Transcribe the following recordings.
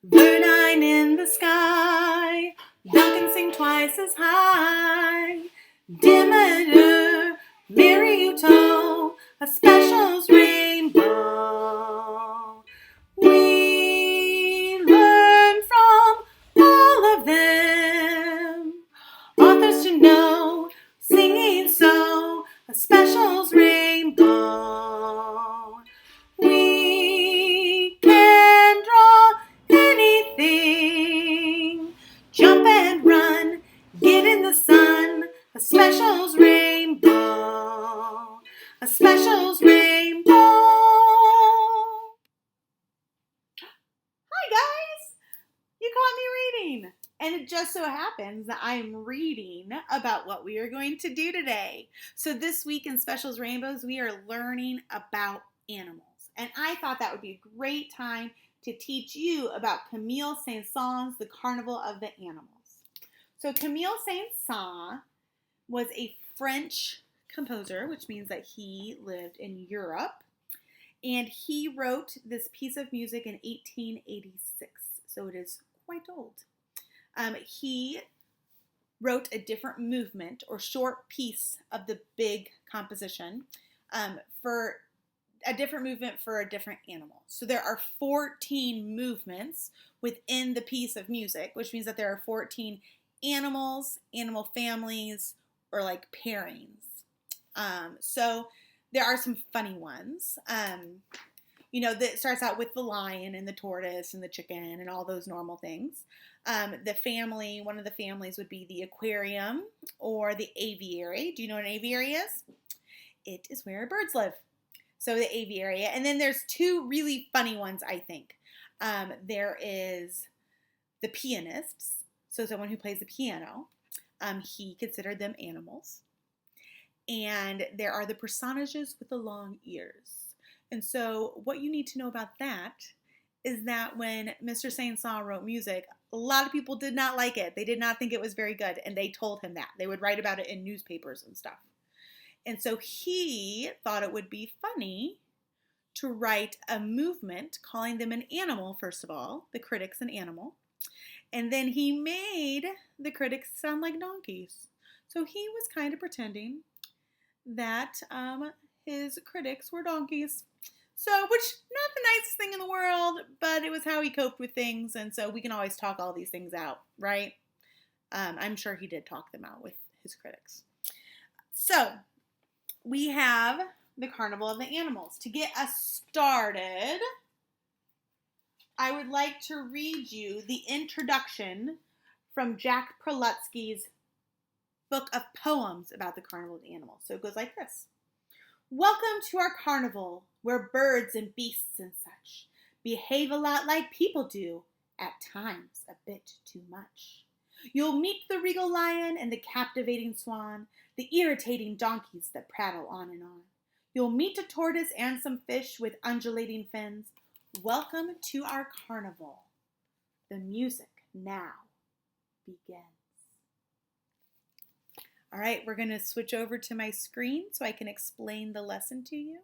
Bird-eyed in the sky, thou can sing twice as high. Demeter, Mariuto, a special's rainbow. We learn from all of them. Authors to know, singing so, a special's rainbow. We can draw anything, jump and run, get in the sun, a special's rainbow, a special's rainbow. Hi guys, you caught me reading. And it just so happens that I'm reading about what we are going to do today. So this week in Specials Rainbows, we are learning about animals. And I thought that would be a great time to teach you about Camille Saint-Saëns' The Carnival of the Animals. So Camille Saint-Saëns was a French composer, which means that he lived in Europe. And he wrote this piece of music in 1886. So it is quite old. He wrote a different movement or short piece of the big composition for a different movement for a different animal. So there are 14 movements within the piece of music, which means that there are 14 animals, animal families, or like pairings. So there are some funny ones. That starts out with the lion and the tortoise and the chicken and all those normal things. One of the families would be the aquarium or the aviary. Do you know what an aviary is? It is where birds live. So the aviary. And then there's two really funny ones, I think. There is the pianists. So someone who plays the piano. He considered them animals. And there are the personages with the long ears. And so what you need to know about that is that when Mr. Saint-Saëns wrote music, a lot of people did not like it. They did not think it was very good, and they told him that. They would write about it in newspapers and stuff. And so he thought it would be funny to write a movement calling them an animal, first of all, the critics an animal. And then he made the critics sound like donkeys. So he was kind of pretending that his critics were donkeys. So, which, not the nicest thing in the world, but it was how he coped with things, and so we can always talk all these things out, right? I'm sure he did talk them out with his critics. So, we have the Carnival of the Animals. To get us started, I would like to read you the introduction from Jack Prelutsky's book of poems about the Carnival of the Animals. So it goes like this. Welcome to our carnival, where birds and beasts and such behave a lot like people do, at times a bit too much. You'll meet the regal lion and the captivating swan, the irritating donkeys that prattle on and on. You'll meet a tortoise and some fish with undulating fins. Welcome to our carnival. The music now begins. All right, we're going to switch over to my screen so I can explain the lesson to you.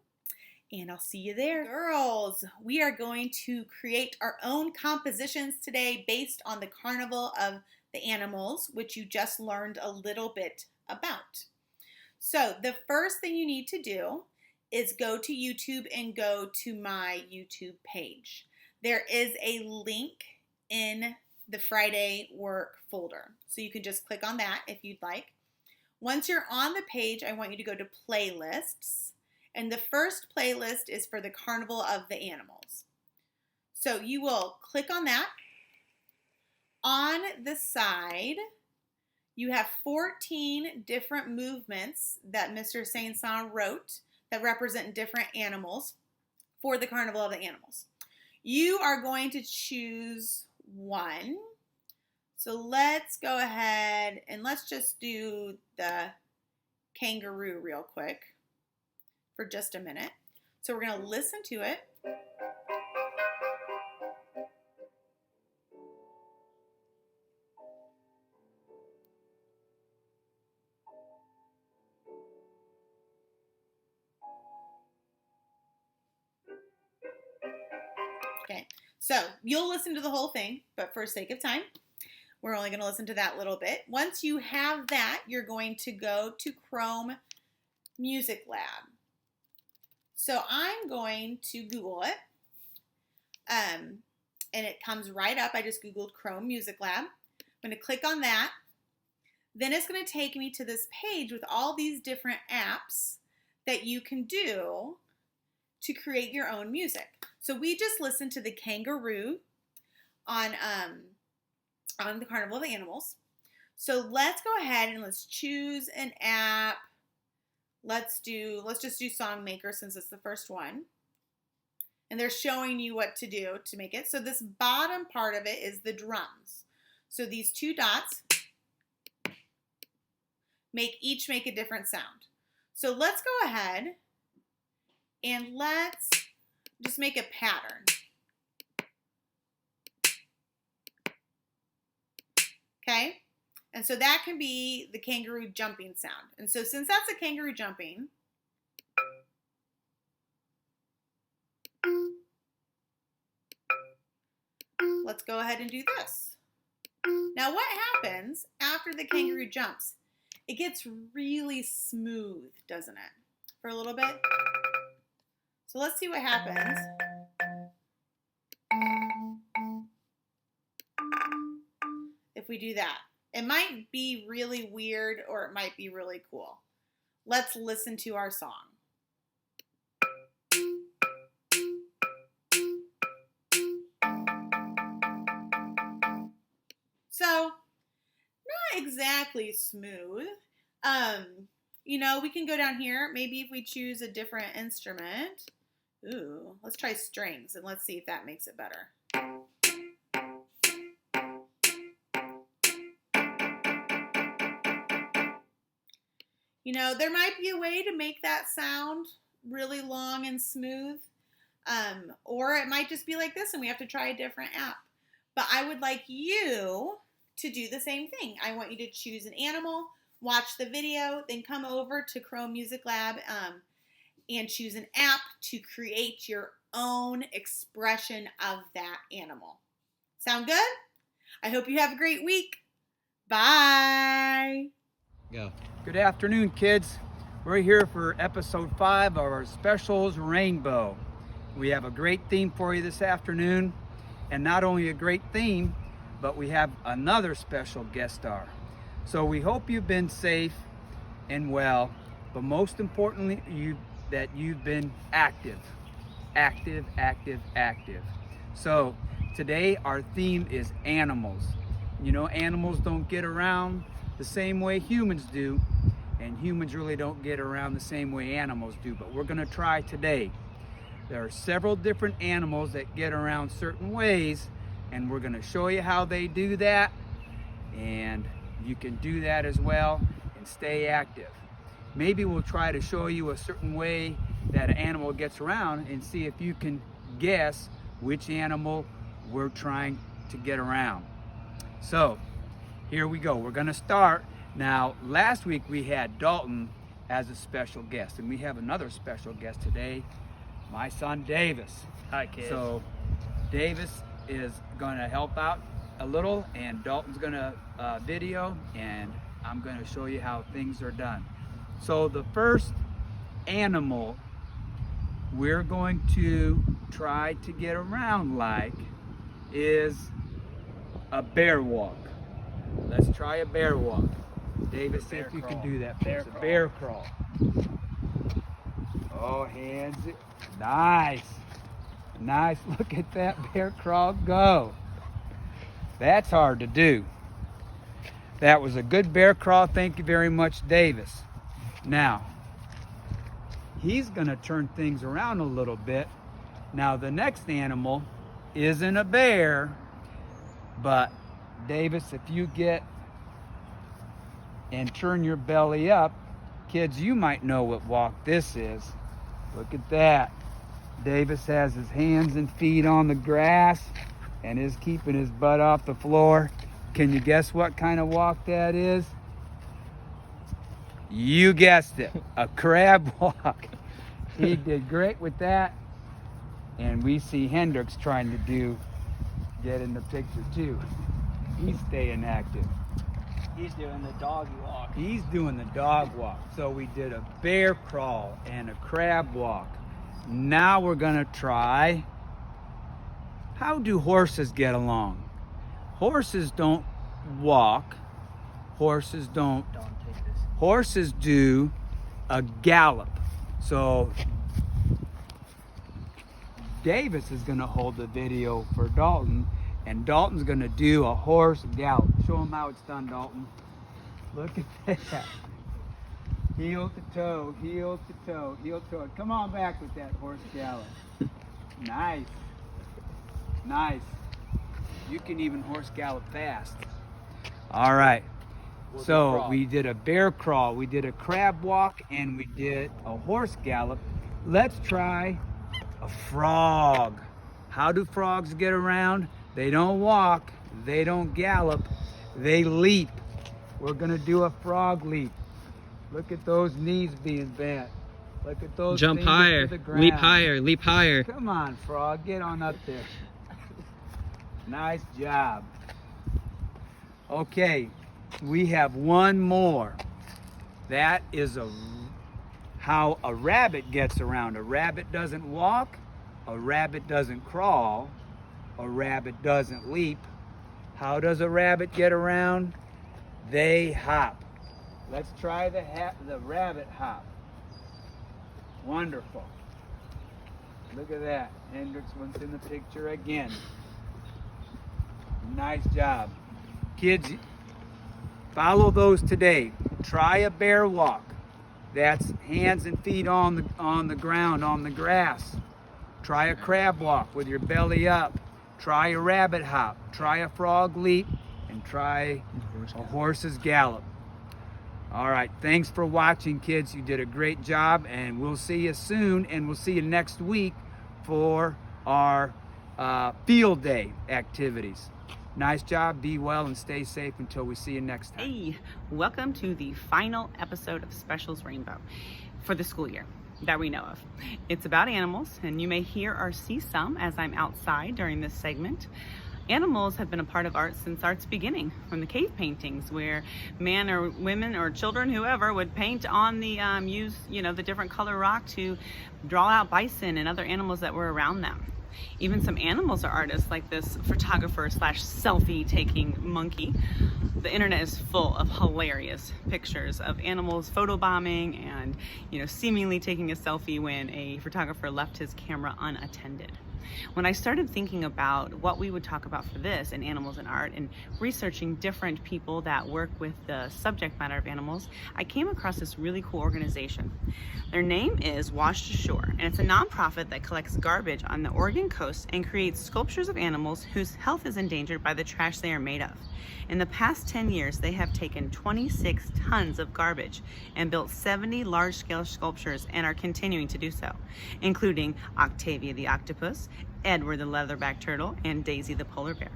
And I'll see you there. Girls, we are going to create our own compositions today based on the Carnival of the Animals, which you just learned a little bit about. So the first thing you need to do is go to YouTube and go to my YouTube page. There is a link in the Friday work folder. So you can just click on that if you'd like. Once you're on the page, I want you to go to playlists. And the first playlist is for the Carnival of the Animals. So you will click on that. On the side, you have 14 different movements that Mr. Saint-Saëns wrote that represent different animals for the Carnival of the Animals. You are going to choose one. So let's go ahead and let's just do the kangaroo real quick for just a minute. So we're going to listen to it. Okay, So you'll listen to the whole thing, but for sake of time, we're only going to listen to that little bit. Once you have that, you're going to go to Chrome Music Lab. So I'm going to Google it, and it comes right up. I just Googled Chrome Music Lab. I'm going to click on that. Then it's going to take me to this page with all these different apps that you can do to create your own music. So we just listened to the kangaroo on the Carnival of the Animals. So let's go ahead and let's choose an app. Let's just do Songmaker since it's the first one. And they're showing you what to do to make it. So this bottom part of it is the drums. So these two dots each make a different sound. So let's go ahead and let's just make a pattern. Okay? And so that can be the kangaroo jumping sound. And so since that's a kangaroo jumping, let's go ahead and do this. Now what happens after the kangaroo jumps? It gets really smooth, doesn't it? For a little bit. So let's see what happens. If we do that. It might be really weird or it might be really cool. Let's listen to our song. So, not exactly smooth. You know, we can go down here. Maybe if we choose a different instrument. Ooh, let's try strings and let's see if that makes it better. You know, there might be a way to make that sound really long and smooth. Or it might just be like this and we have to try a different app. But I would like you to do the same thing. I want you to choose an animal, watch the video, then come over to Chrome Music Lab and choose an app to create your own expression of that animal. Sound good? I hope you have a great week. Bye. Go. Good afternoon, kids. We're here for episode 5 of our Specials Rainbow. We have a great theme for you this afternoon, and not only a great theme, but we have another special guest star. So we hope you've been safe and well, but most importantly, that you've been active. So today our theme is animals. You know, animals don't get around the same way humans do, and humans really don't get around the same way animals do, but we're going to try today. There are several different animals that get around certain ways, and we're going to show you how they do that, and you can do that as well and stay active. Maybe we'll try to show you a certain way that an animal gets around and see if you can guess which animal we're trying to get around. So here we go. We're going to start. Now, last week we had Dalton as a special guest, and we have another special guest today, my son Davis. Hi, kids. So Davis is going to help out a little, and Dalton's going to video, and I'm going to show you how things are done. So the first animal we're going to try to get around like is a bear walk. Let's try a bear walk. Davis, see if you can do that. Bear A bear crawl. Oh, hands. Nice. Nice. Look at that bear crawl go. That's hard to do. That was a good bear crawl. Thank you very much, Davis. Now, he's going to turn things around a little bit. Now, the next animal isn't a bear, but Davis, if you get and turn your belly up, kids, you might know what walk this is. Look at that. Davis has his hands and feet on the grass and is keeping his butt off the floor. Can you guess what kind of walk that is? You guessed it, a crab walk. He did great with that. And we see Hendrix trying to do get in the picture too. He's staying active. He's doing the doggy walk. He's doing the dog walk. So we did a bear crawl and a crab walk. Now we're gonna try, how do horses get along? Horses don't walk. Horses don't. Horses do a gallop. So Davis is gonna hold the video for Dalton, and Dalton's gonna do a horse gallop. Show him how it's done, Dalton. Look at that. Heel to toe, heel to toe, heel to toe. Come on back with that horse gallop. Nice. Nice. You can even horse gallop fast. All right. So we did a bear crawl, we did a crab walk, and we did a horse gallop. Let's try a frog. How do frogs get around? They don't walk, they don't gallop, they leap. We're gonna do a frog leap. Look at those knees being bent. Look at those. Jump fingers higher, to the ground. leap higher, leap higher. Come on, frog, get on up there. Nice job. Okay, we have one more. That is how a rabbit gets around. A rabbit doesn't walk, a rabbit doesn't crawl, a rabbit doesn't leap. How does a rabbit get around? They hop. Let's try the rabbit hop. Wonderful. Look at that. Hendrix went in the picture again. Nice job. Kids, follow those today. Try a bear walk. That's hands and feet on the ground, on the grass. Try a crab walk with your belly up. Try a rabbit hop. Try a frog leap. And try a horse's gallop. All right, thanks for watching, kids. You did a great job, and we'll see you soon, and we'll see you next week for our field day activities. Nice job, be well, and stay safe until we see you next time. Hey, welcome to the final episode of Specials Rainbow for the school year that we know of. It's about animals, and you may hear or see some as I'm outside during this segment. Animals have been a part of art since art's beginning, from the cave paintings where men or women or children, whoever, would paint on the the different color rock to draw out bison and other animals that were around them. Even some animals are artists, like this photographer / selfie taking monkey. The internet is full of hilarious pictures of animals photobombing and seemingly taking a selfie when a photographer left his camera unattended. When I started thinking about what we would talk about for this in Animals and Art, and researching different people that work with the subject matter of animals, I came across this really cool organization. Their name is Washed Ashore, and it's a nonprofit that collects garbage on the Oregon coast and creates sculptures of animals whose health is endangered by the trash they are made of. In the past 10 years, they have taken 26 tons of garbage and built 70 large-scale sculptures, and are continuing to do so, including Octavia the octopus, Edward the leatherback turtle, and Daisy the polar bear.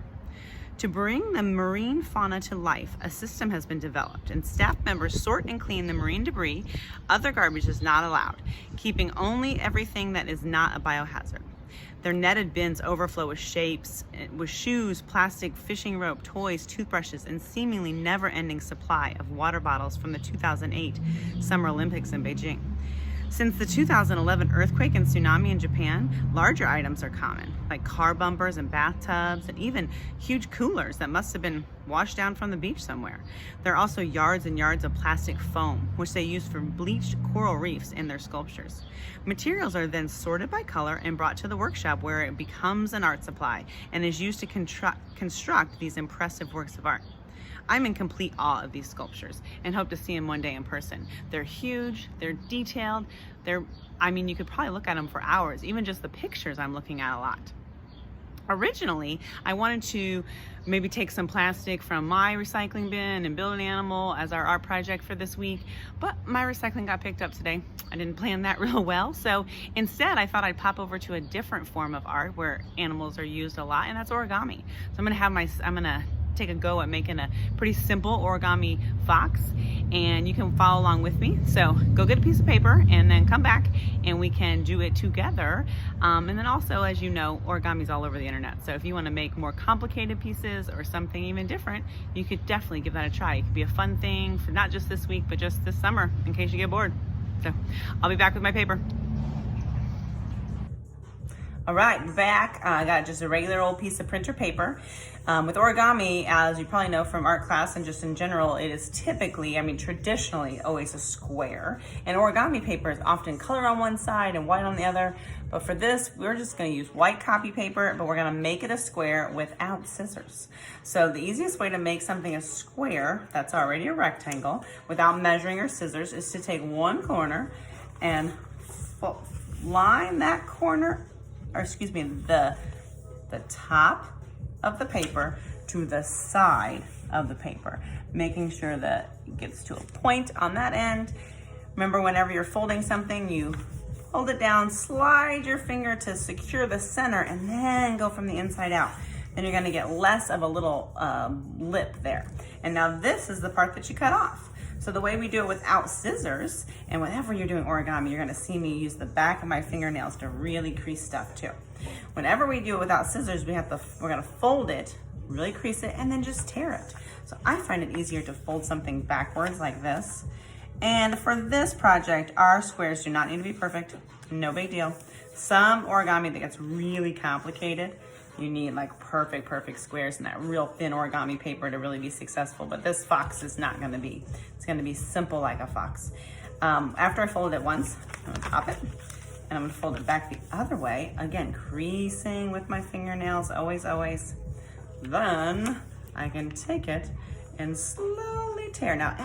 To bring the marine fauna to life, a system has been developed, and staff members sort and clean the marine debris. Other garbage is not allowed, keeping only everything that is not a biohazard. Their netted bins overflow with shapes, with shoes, plastic, fishing rope, toys, toothbrushes, and seemingly never-ending supply of water bottles from the 2008 Summer Olympics in Beijing. Since the 2011 earthquake and tsunami in Japan, larger items are common, like car bumpers and bathtubs, and even huge coolers that must have been washed down from the beach somewhere. There are also yards and yards of plastic foam, which they use for bleached coral reefs in their sculptures. Materials are then sorted by color and brought to the workshop, where it becomes an art supply and is used to construct these impressive works of art. I'm in complete awe of these sculptures and hope to see them one day in person. They're huge, they're detailed, you could probably look at them for hours. Even just the pictures I'm looking at a lot. Originally, I wanted to maybe take some plastic from my recycling bin and build an animal as our art project for this week, but my recycling got picked up today. I didn't plan that real well, so instead I thought I'd pop over to a different form of art where animals are used a lot, and that's origami. So I'm gonna take a go at making a pretty simple origami fox, and you can follow along with me. So go get a piece of paper and then come back and we can do it together. And then also, as you know, origami's all over the internet. So if you want to make more complicated pieces or something even different, you could definitely give that a try. It could be a fun thing for not just this week, but just this summer in case you get bored. So I'll be back with my paper. All right, back. I got just a regular old piece of printer paper. With origami, as you probably know from art class and just in general, it is typically, traditionally always a square. And origami paper is often color on one side and white on the other. But for this, we're just gonna use white copy paper, but we're gonna make it a square without scissors. So the easiest way to make something a square that's already a rectangle without measuring or scissors is to take one corner and line that corner, or excuse me, the top of the paper to the side of the paper, making sure that it gets to a point on that end. Remember, whenever you're folding something, you hold it down, slide your finger to secure the center, and then go from the inside out. Then you're gonna get less of a little lip there. And now this is the part that you cut off. So the way we do it without scissors, and whenever you're doing origami, you're gonna see me use the back of my fingernails to really crease stuff too. Whenever we do it without scissors, we're gonna fold it, really crease it, and then just tear it. So I find it easier to fold something backwards like this. And for this project, our squares do not need to be perfect, no big deal. Some origami that gets really complicated, you need like perfect squares and that real thin origami paper to really be successful, but this fox is not gonna be. It's gonna be simple like a fox. After I fold it once, I'm gonna pop it, and I'm gonna fold it back the other way. Again, creasing with my fingernails, always. Then I can take it and slowly tear. Now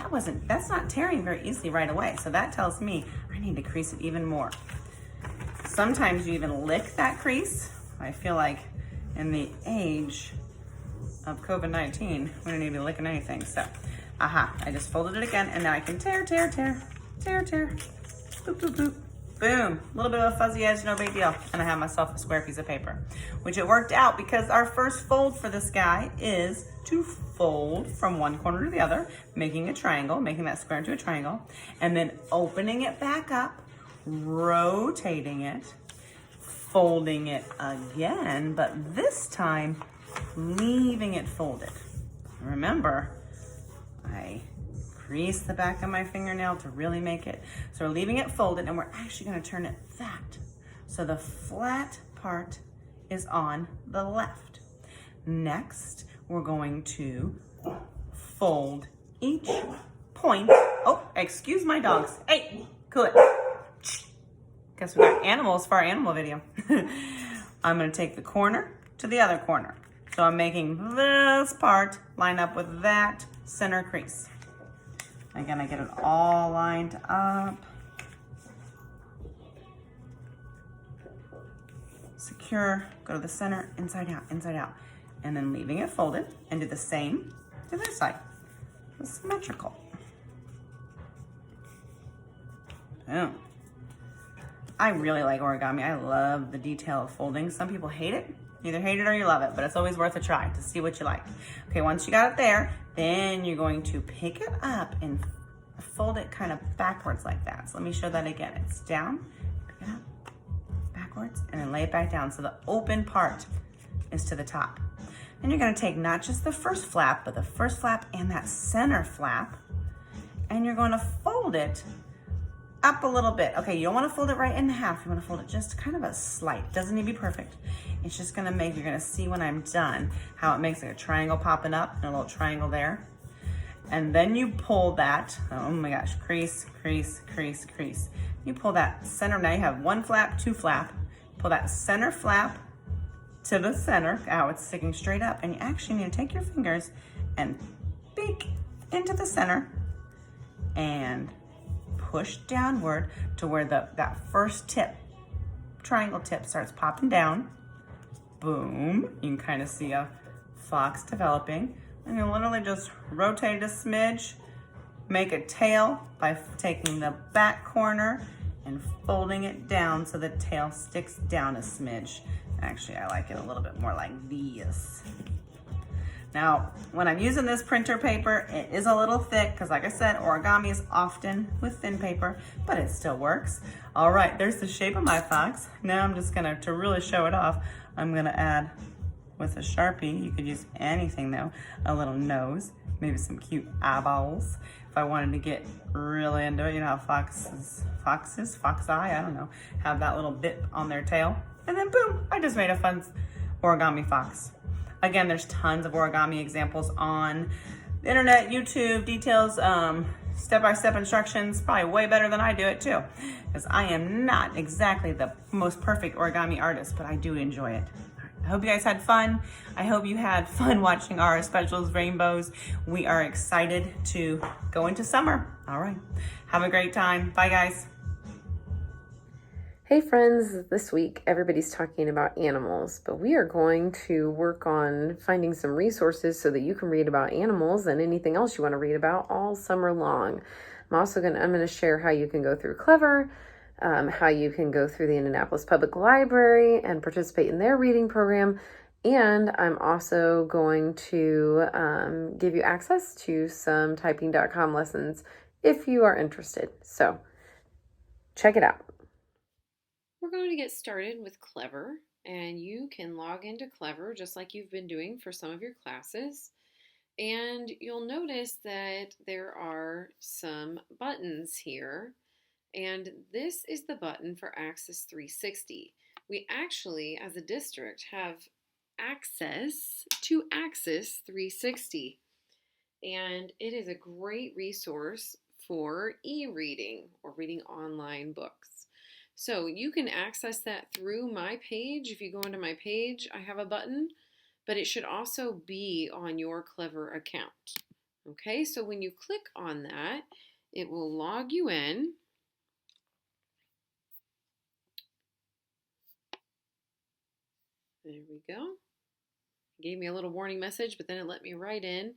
that's not tearing very easily right away, so that tells me I need to crease it even more. Sometimes you even lick that crease. I feel like in the age of COVID-19, we don't need to be licking anything. So, I just folded it again, and now I can tear. Boop. Boom, a little bit of a fuzzy edge, no big deal. And I have myself a square piece of paper, which it worked out because our first fold for this guy is to fold from one corner to the other, making a triangle, making that square into a triangle, and then opening it back up, rotating it, folding it again, but this time leaving it folded. Remember, I crease the back of my fingernail to really make it. So we're leaving it folded, and we're actually gonna turn it that. So the flat part is on the left. Next, we're going to fold each point. Oh, excuse my dogs. Hey, cool it. Guess we got animals for our animal video. I'm gonna take the corner to the other corner. So I'm making this part line up with that center crease. Again, I get it all lined up. Secure, go to the center, inside out. And then leaving it folded, and do the same to this side. It's symmetrical. Boom. I really like origami. I love the detail of folding. Some people hate it. You either hate it or you love it, but it's always worth a try to see what you like. Okay, once you got it there, then you're going to pick it up and fold it kind of backwards like that. So let me show that again. It's down, pick it up, backwards, and then lay it back down. So the open part is to the top. Then you're gonna take not just the first flap, but the first flap and that center flap, and you're gonna fold it up a little bit. Okay, you don't wanna fold it right in half. You wanna fold it just kind of a slight. Doesn't need to be perfect. It's just gonna make, you're gonna see when I'm done, how it makes like a triangle popping up and a little triangle there. And then you pull that, oh my gosh, crease. You pull that center, now you have one flap, two flap. Pull that center flap to the center, how it's sticking straight up. And you actually need to take your fingers and peek into the center and push downward to where that first tip, triangle tip, starts popping down. Boom, you can kind of see a fox developing. And you literally just rotate a smidge, make a tail by taking the back corner and folding it down so the tail sticks down a smidge. Actually, I like it a little bit more like this. Now, when I'm using this printer paper, it is a little thick because like I said, origami is often with thin paper, but it still works. All right, there's the shape of my fox. Now I'm just gonna, to really show it off, I'm gonna add with a Sharpie, you could use anything though, a little nose, maybe some cute eyeballs. If I wanted to get really into it, you know how fox eye, I don't know, have that little bit on their tail. And then boom, I just made a fun origami fox. Again, there's tons of origami examples on the internet, YouTube, details, step-by-step instructions, probably way better than I do it too, because I am not exactly the most perfect origami artist, but I do enjoy it. I hope you guys had fun. I hope you had fun watching our specials, rainbows. We are excited to go into summer. All right, have a great time. Bye guys. Hey friends, this week everybody's talking about animals, but we are going to work on finding some resources so that you can read about animals and anything else you want to read about all summer long. I'm going to share how you can go through Clever, how you can go through the Indianapolis Public Library and participate in their reading program. And I'm also going to give you access to some typing.com lessons if you are interested. So check it out. We're going to get started with Clever, and you can log into Clever just like you've been doing for some of your classes. And you'll notice that there are some buttons here, and this is the button for Access 360. We actually, as a district, have access to Access 360, and it is a great resource for e-reading or reading online books. So you can access that through my page. If you go into my page, I have a button, but it should also be on your Clever account. Okay, so when you click on that, it will log you in. There we go. It gave me a little warning message, but then it let me right in.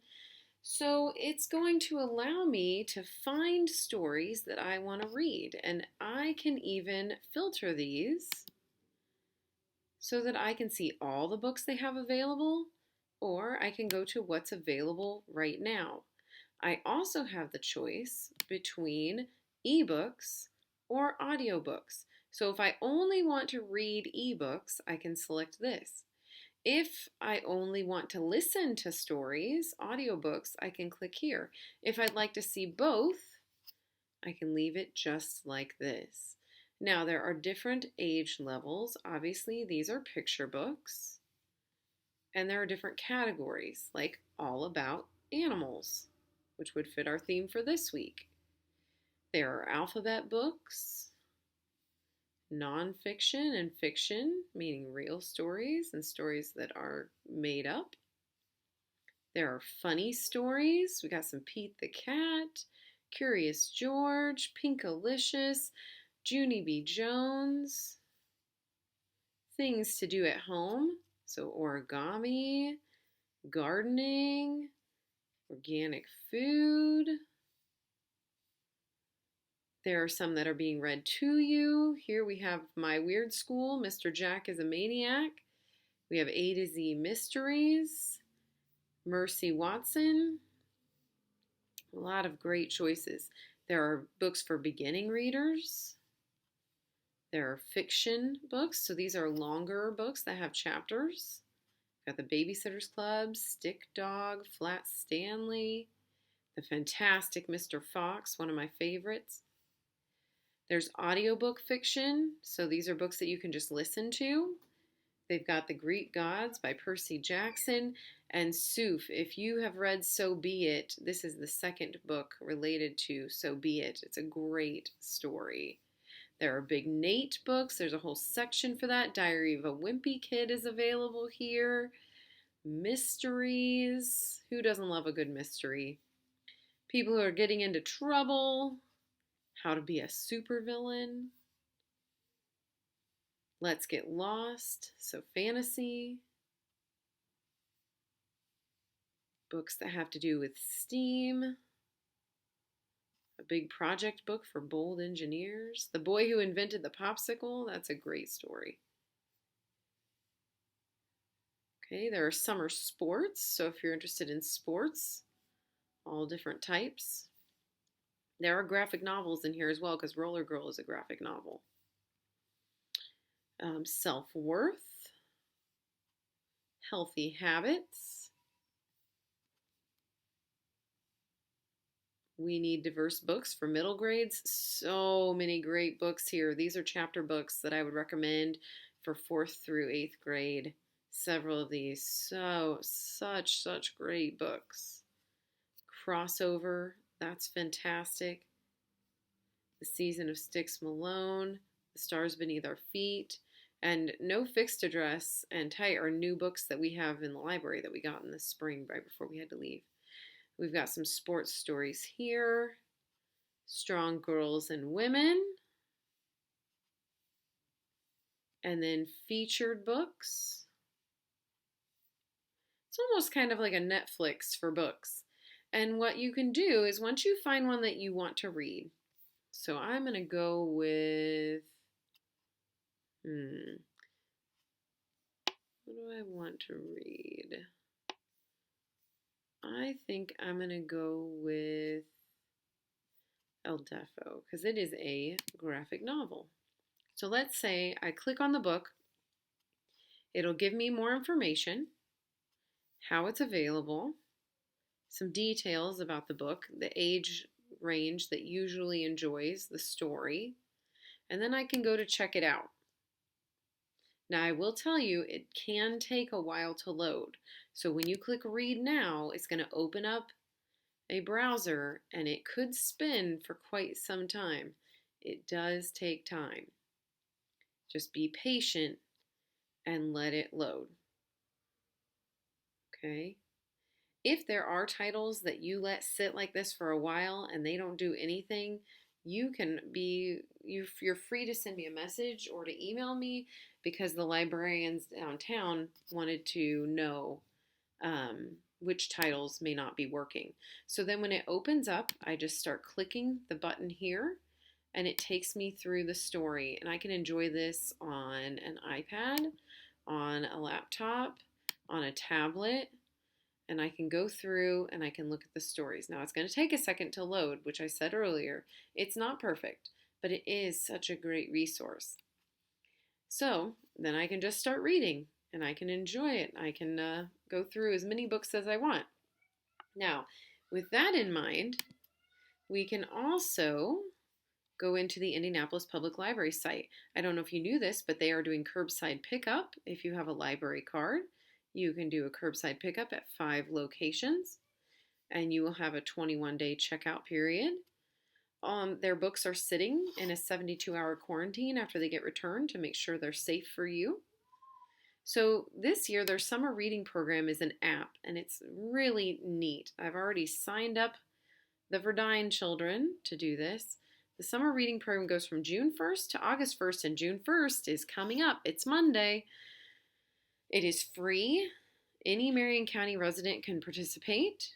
So it's going to allow me to find stories that I want to read, and I can even filter these so that I can see all the books they have available, or I can go to what's available right now. I also have the choice between ebooks or audiobooks. So if I only want to read ebooks, I can select this. If I only want to listen to stories, audiobooks, I can click here. If I'd like to see both, I can leave it just like this. Now, there are different age levels. Obviously, these are picture books. And there are different categories, like all about animals, which would fit our theme for this week. There are alphabet books, nonfiction and fiction, meaning real stories and stories that are made up. There are funny stories. We got some Pete the Cat, Curious George, Pinkalicious, Junie B. Jones. Things to do at home, so origami, gardening, organic food. There are some that are being read to you. Here we have My Weird School, Mr. Jack is a Maniac. We have A to Z Mysteries, Mercy Watson. A lot of great choices. There are books for beginning readers. There are fiction books, so these are longer books that have chapters. Got the Babysitter's Club, Stick Dog, Flat Stanley, The Fantastic Mr. Fox, one of my favorites. There's audiobook fiction, so these are books that you can just listen to. They've got The Greek Gods by Percy Jackson and Soof. If you have read So Be It, this is the second book related to So Be It. It's a great story. There are Big Nate books. There's a whole section for that. Diary of a Wimpy Kid is available here. Mysteries. Who doesn't love a good mystery? People who are getting into trouble. How to be a supervillain. Let's Get Lost. So fantasy. Books that have to do with STEAM. A big project book for bold engineers. The Boy Who Invented the Popsicle. That's a great story. Okay, there are summer sports, so if you're interested in sports, all different types. There are graphic novels in here as well, because Roller Girl is a graphic novel. Self-worth, healthy habits. We need diverse books for middle grades. So many great books here. These are chapter books that I would recommend for 4th through 8th grade. Several of these. Such great books. Crossover, that's fantastic. The Season of Sticks Malone, The Stars Beneath Our Feet, and No Fixed Address and Tight are new books that we have in the library that we got in the spring right before we had to leave. We've got some sports stories here. Strong Girls and Women. And then featured books. It's almost kind of like a Netflix for books. And what you can do is once you find one that you want to read, so I'm going to go with, what do I want to read? I think I'm going to go with El Defo because it is a graphic novel. So let's say I click on the book. It'll give me more information, how it's available, some details about the book, the age range that usually enjoys the story, and then I can go to check it out. Now, I will tell you, it can take a while to load. So when you click read now, it's going to open up a browser and it could spin for quite some time. It does take time. Just be patient and let it load. Okay? If there are titles that you let sit like this for a while and they don't do anything, you're free to send me a message or to email me because the librarians downtown wanted to know which titles may not be working. So then when it opens up, I just start clicking the button here and it takes me through the story, and I can enjoy this on an iPad, on a laptop, on a tablet, and I can go through and I can look at the stories. Now, it's going to take a second to load, which I said earlier. It's not perfect, but it is such a great resource. So then I can just start reading and I can enjoy it. I can go through as many books as I want. Now, with that in mind, we can also go into the Indianapolis Public Library site. I don't know if you knew this, but they are doing curbside pickup. If you have a library card, you can do a curbside pickup at 5 locations, and you will have a 21-day checkout period. Their books are sitting in a 72-hour quarantine after they get returned to make sure they're safe for you. So this year, their summer reading program is an app, and it's really neat. I've already signed up the Verdine children to do this. The summer reading program goes from June 1st to August 1st, and June 1st is coming up. It's Monday. It is free. Any Marion County resident can participate.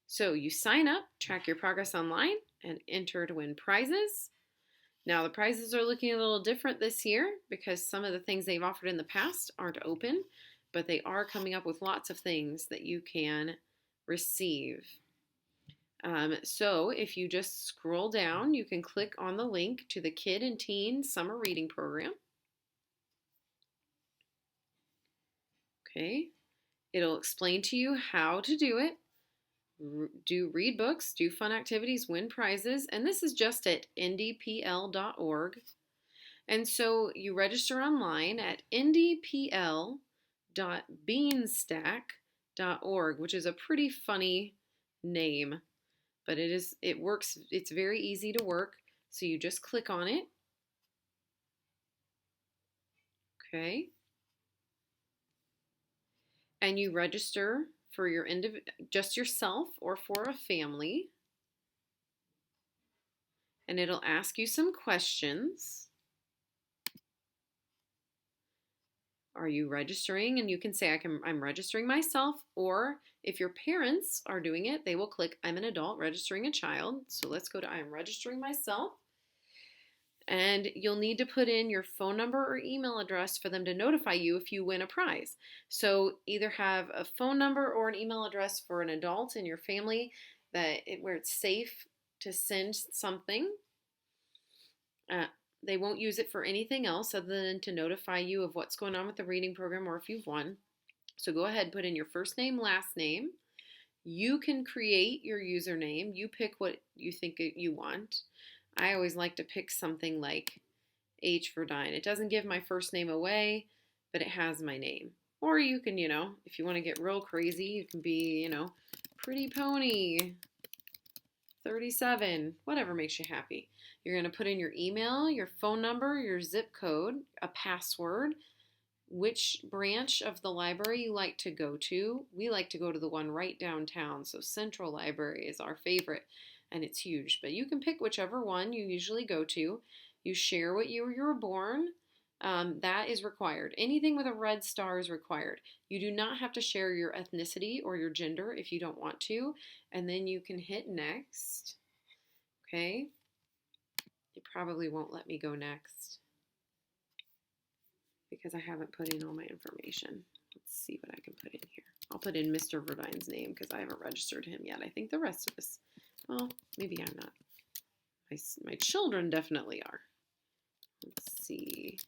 So you sign up, track your progress online, and enter to win prizes. Now, the prizes are looking a little different this year because some of the things they've offered in the past aren't open, but they are coming up with lots of things that you can receive. So if you just scroll down, you can click on the link to the Kid and Teen Summer Reading Program. Okay, it'll explain to you how to do it. Read books, do fun activities, win prizes, and this is just at ndpl.org. And so you register online at ndpl.beanstack.org, which is a pretty funny name, but it works. It's very easy to work. So you just click on it. Okay. And you register for just yourself or for a family. And it'll ask you some questions. Are you registering? And you can say, I'm registering myself. Or if your parents are doing it, they will click, I'm an adult registering a child. So let's go to I'm registering myself. And you'll need to put in your phone number or email address for them to notify you if you win a prize. So either have a phone number or an email address for an adult in your family where it's safe to send something. They won't use it for anything else other than to notify you of what's going on with the reading program or if you've won. So go ahead, put in your first name, last name. You can create your username. You pick what you think you want. I always like to pick something like H for Dine. It doesn't give my first name away, but it has my name. Or you can, if you want to get real crazy, you can be, Pretty Pony 37, whatever makes you happy. You're going to put in your email, your phone number, your zip code, a password, which branch of the library you like to go to. We like to go to the one right downtown, so Central Library is our favorite, and it's huge. But you can pick whichever one you usually go to. You share what year you were born. That is required. Anything with a red star is required. You do not have to share your ethnicity or your gender if you don't want to. And then you can hit next. Okay. It probably won't let me go next because I haven't put in all my information. Let's see what I can put in here. I'll put in Mr. Verdine's name because I haven't registered him yet. I think the rest of us, well, maybe I'm not. My children definitely are. Let's see.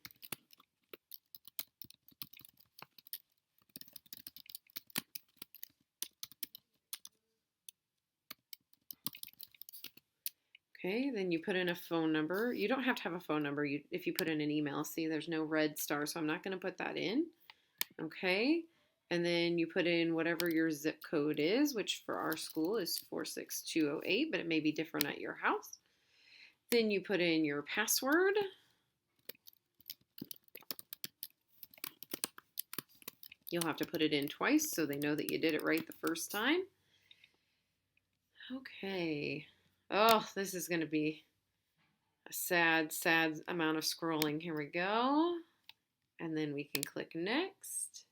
Okay, then you put in a phone number. You don't have to have a phone number if you put in an email. See, there's no red star, so I'm not going to put that in. Okay, and then you put in whatever your zip code is, which for our school is 46208, but it may be different at your house. Then you put in your password. You'll have to put it in twice so they know that you did it right the first time. Okay. Oh, this is going to be a sad amount of scrolling. Here we go. And then we can click next.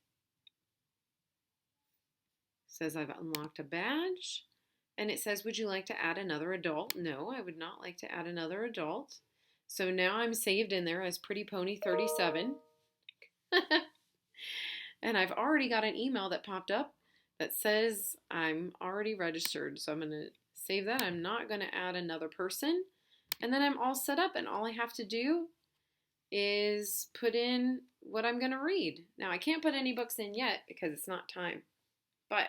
It says I've unlocked a badge. And it says, would you like to add another adult? No, I would not like to add another adult. So now I'm saved in there as Pretty Pony 37. And I've already got an email that popped up that says I'm already registered. So I'm going to save that. I'm not going to add another person. And then I'm all set up, and all I have to do is put in what I'm going to read. Now, I can't put any books in yet because it's not time, but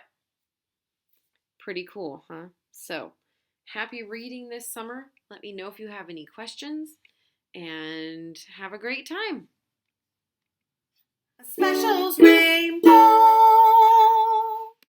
pretty cool, huh? So, happy reading this summer. Let me know if you have any questions, and have a great time. Specials Rainbow.